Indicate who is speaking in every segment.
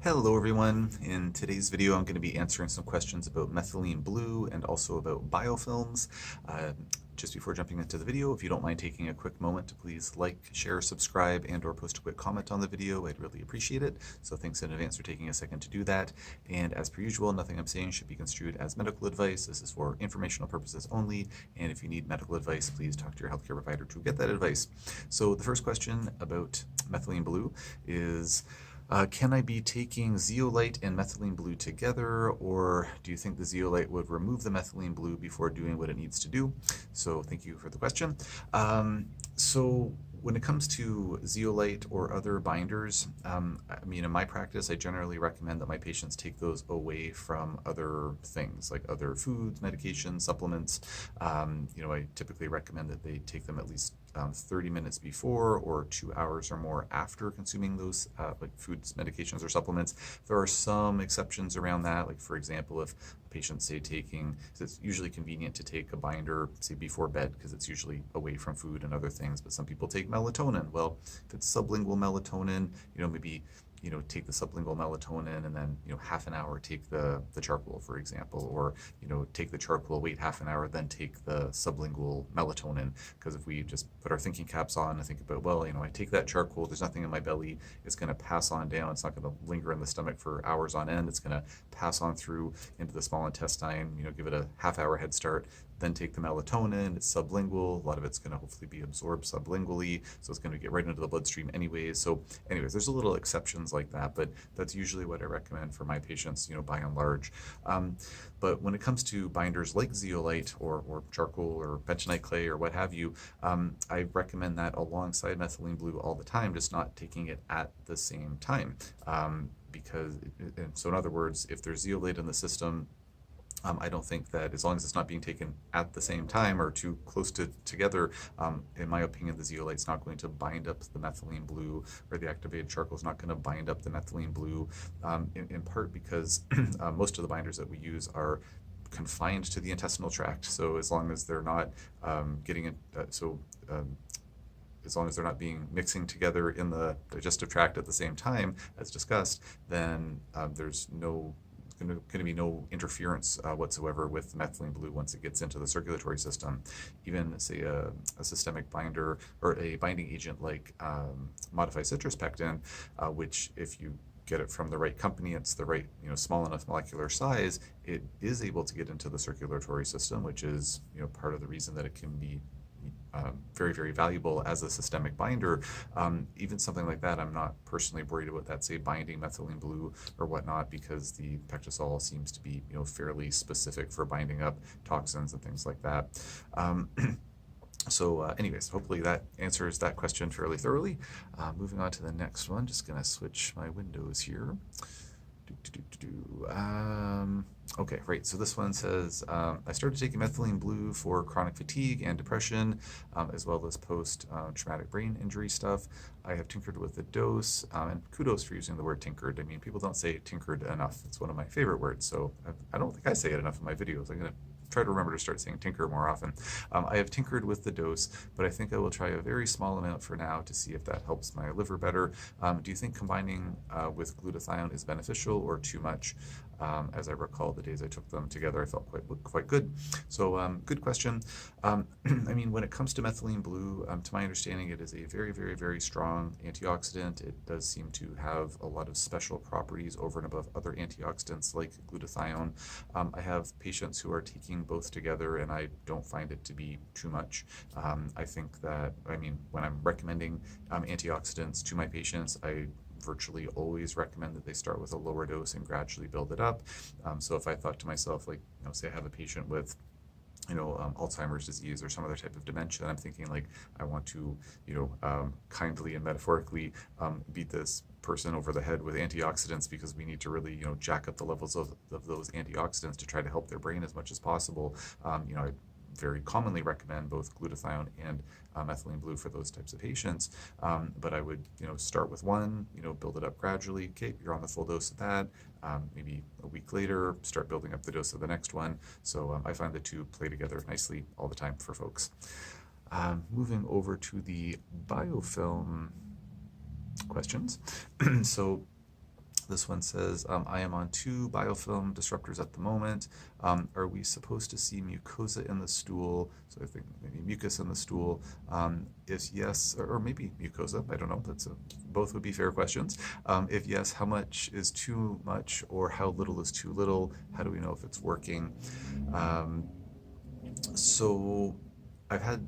Speaker 1: Hello everyone. In today's video I'm going to be answering some questions about methylene blue and also about biofilms. Just before jumping into the video, if you don't mind taking a quick moment to please like, share, subscribe, and or post a quick comment on the video, I'd really appreciate it. So thanks in advance for taking a second to do that. And as per usual, nothing I'm saying should be construed as medical advice. This is for informational purposes only, and if you need medical advice, please talk to your healthcare provider to get that advice. So the first question about methylene blue is, can I be taking zeolite and methylene blue together, or do you think the zeolite would remove the methylene blue before doing what it needs to do? So thank you for the question. So when it comes to zeolite or other binders, I mean, in my practice, I generally recommend that my patients take those away from other things like other foods, medications, supplements. I typically recommend that they take them at least 30 minutes before or 2 hours or more after consuming those like foods, medications, or supplements. There are some exceptions around that. Like for example, if patients say it's usually convenient to take a binder, say before bed, because it's usually away from food and other things, but some people take melatonin. Well, if it's sublingual melatonin, maybe take the sublingual melatonin and then, half an hour take the charcoal, for example, or, take the charcoal, wait half an hour, then take the sublingual melatonin. Because if we just put our thinking caps on and think about, well, I take that charcoal, there's nothing in my belly, it's going to pass on down, it's not going to linger in the stomach for hours on end, it's going to pass on through into the small intestine, give it a half hour head start, then take the melatonin, it's sublingual, a lot of it's going to hopefully be absorbed sublingually, so it's going to get right into the bloodstream anyways. So anyways, there's a little exceptions like that, but that's usually what I recommend for my patients, by and large. But when it comes to binders like zeolite or charcoal or bentonite clay or what have you, I recommend that alongside methylene blue all the time, just not taking it at the same time. So in other words, if there's zeolite in the system, I don't think that, as long as it's not being taken at the same time or too close together, in my opinion, the zeolite's not going to bind up the methylene blue, or the activated charcoal is not going to bind up the methylene blue, in part because most of the binders that we use are confined to the intestinal tract. So as long as they're not as long as they're not mixing together in the digestive tract at the same time, as discussed, then there's going to be no interference whatsoever with methylene blue once it gets into the circulatory system. Even, say, a systemic binder or a binding agent like modified citrus pectin, which, if you get it from the right company, it's the right, small enough molecular size, it is able to get into the circulatory system, which is, part of the reason that it can be very, very valuable as a systemic binder. Even something like that, I'm not personally worried about that, say, binding methylene blue or whatnot, because the pectisol seems to be, fairly specific for binding up toxins and things like that. So anyways, hopefully that answers that question fairly thoroughly. Moving on to the next one, just going to switch my windows here. Okay, right. So this one says, I started taking methylene blue for chronic fatigue and depression, as well as post-traumatic brain injury stuff. I have tinkered with the dose, and kudos for using the word tinkered. I mean, people don't say tinkered enough. It's one of my favorite words, so I don't think I say it enough in my videos. I'm going to try to remember to start saying tinker more often. I have tinkered with the dose, but I think I will try a very small amount for now to see if that helps my liver better. Do you think combining with glutathione is beneficial or too much? As I recall, the days I took them together, I felt quite good. So good question. I mean, when it comes to methylene blue, to my understanding, it is a very, very, very strong antioxidant. It does seem to have a lot of special properties over and above other antioxidants like glutathione. I have patients who are taking both together, and I don't find it to be too much. I think that, when I'm recommending antioxidants to my patients, I virtually always recommend that they start with a lower dose and gradually build it up. So if I thought to myself, like, say I have a patient with Alzheimer's disease or some other type of dementia, I'm thinking, like, I want to, kindly and metaphorically beat this person over the head with antioxidants, because we need to really, jack up the levels of those antioxidants to try to help their brain as much as possible. I very commonly recommend both glutathione and methylene blue for those types of patients. But I would, start with one, build it up gradually. Okay, you're on the full dose of that. Maybe a week later, start building up the dose of the next one. So I find the two play together nicely all the time for folks. Moving over to the biofilm questions. So This one says, I am on 2 biofilm disruptors at the moment. Are we supposed to see mucosa in the stool? So I think maybe mucus in the stool. If yes, or maybe mucosa, I don't know. Both would be fair questions. If yes, how much is too much, or how little is too little? How do we know if it's working? So I've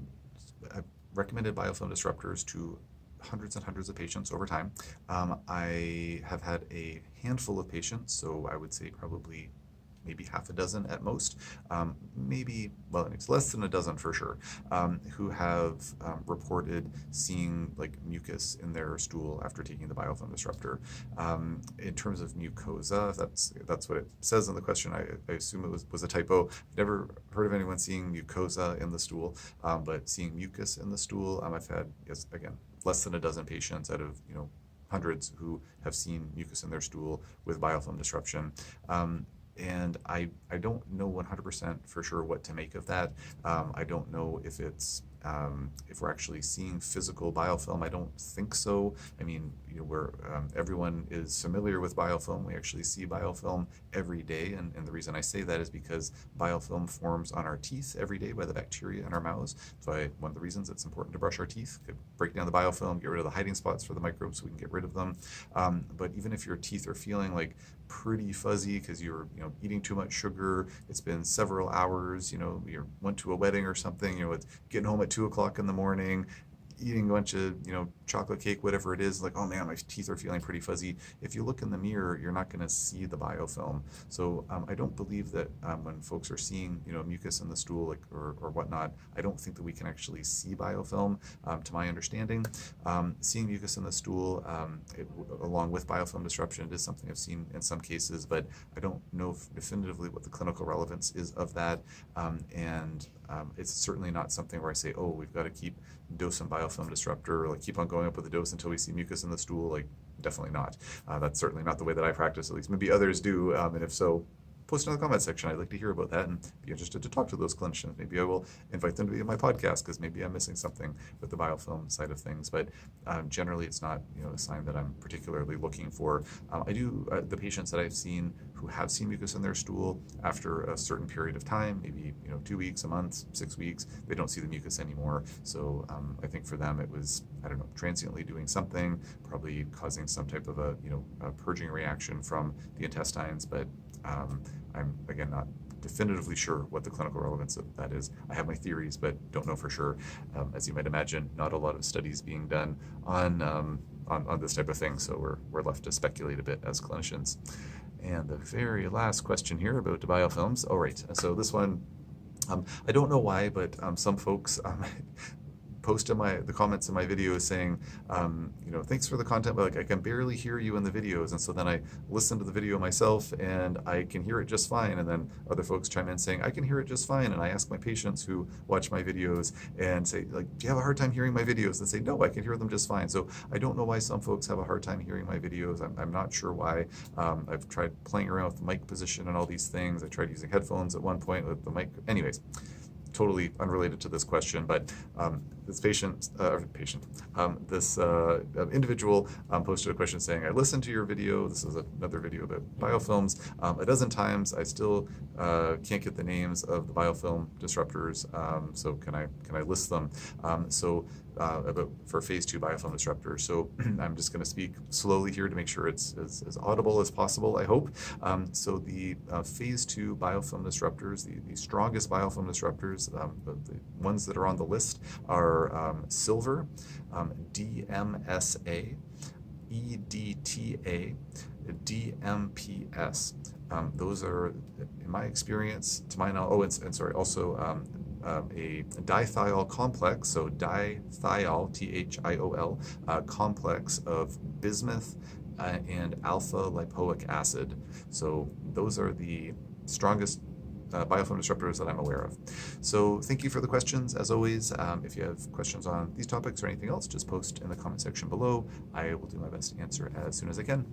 Speaker 1: recommended biofilm disruptors to hundreds and hundreds of patients over time. I have had a handful of patients, so I would say probably maybe half a dozen at most, it's less than a dozen for sure, who have reported seeing like mucus in their stool after taking the biofilm disruptor. In terms of mucosa, that's what it says in the question. I assume it was a typo. I've never heard of anyone seeing mucosa in the stool, but seeing mucus in the stool, I've had, yes, again, less than a dozen patients out of hundreds who have seen mucus in their stool with biofilm disruption. And I don't know 100% for sure what to make of that. I don't know if it's if we're actually seeing physical biofilm. I don't think so. I mean, where everyone is familiar with biofilm, we actually see biofilm every day, and the reason I say that is because biofilm forms on our teeth every day by the bacteria in our mouths. So one of the reasons it's important to brush our teeth, break down the biofilm, get rid of the hiding spots for the microbes so we can get rid of them. But even if your teeth are feeling like pretty fuzzy because you're eating too much sugar, it's been several hours, you went to a wedding or something, it's getting home at 2 o'clock in the morning, eating a bunch of chocolate cake, whatever it is, like, oh man, my teeth are feeling pretty fuzzy. If you look in the mirror, you're not going to see the biofilm. So I don't believe that when folks are seeing mucus in the stool or whatnot, I don't think that we can actually see biofilm. To my understanding, seeing mucus in the stool along with biofilm disruption is something I've seen in some cases, but I don't know definitively what the clinical relevance is of that. And it's certainly not something where I say, oh, we've got to keep dosing biofilm disruptor, or like keep on going up with the dose until we see mucus in the stool. Like, definitely not. That's certainly not the way that I practice, at least. Maybe others do, and if so, post in the comment section. I'd like to hear about that and be interested to talk to those clinicians. Maybe I will invite them to be in my podcast because maybe I'm missing something with the biofilm side of things. But generally, it's not a sign that I'm particularly looking for. I do the patients that I've seen who have seen mucus in their stool after a certain period of time, maybe 2 weeks, a month, 6 weeks, they don't see the mucus anymore. So I think for them it was, I don't know, transiently doing something, probably causing some type of a purging reaction from the intestines, but I'm, again, not definitively sure what the clinical relevance of that is. I have my theories, but don't know for sure. As you might imagine, not a lot of studies being done on this type of thing, so we're left to speculate a bit as clinicians. And the very last question here about the biofilms. All right, so this one, I don't know why, but some folks post in the comments in my videos saying, thanks for the content, but I can barely hear you in the videos. And so then I listen to the video myself and I can hear it just fine. And then other folks chime in saying, I can hear it just fine. And I ask my patients who watch my videos and say, do you have a hard time hearing my videos? And say, no, I can hear them just fine. So I don't know why some folks have a hard time hearing my videos. I'm not sure why. I've tried playing around with the mic position and all these things. I tried using headphones at one point with the mic. Anyways, totally unrelated to this question, but this individual posted a question saying, I listened to your video. This is another video about biofilms a dozen times. I still can't get the names of the biofilm disruptors. So can I list them? For phase 2 biofilm disruptors. So I'm just going to speak slowly here to make sure it's as audible as possible, I hope. So the phase 2 biofilm disruptors, the strongest biofilm disruptors, the ones that are on the list are silver, DMSA, EDTA, DMPS. Those are, in my experience, to my knowledge, also a dithiol complex, so dithiol, THIOL, complex of bismuth and alpha lipoic acid. So those are the strongest biofilm disruptors that I'm aware of. So thank you for the questions. As always, if you have questions on these topics or anything else, just post in the comment section below. I will do my best to answer as soon as I can.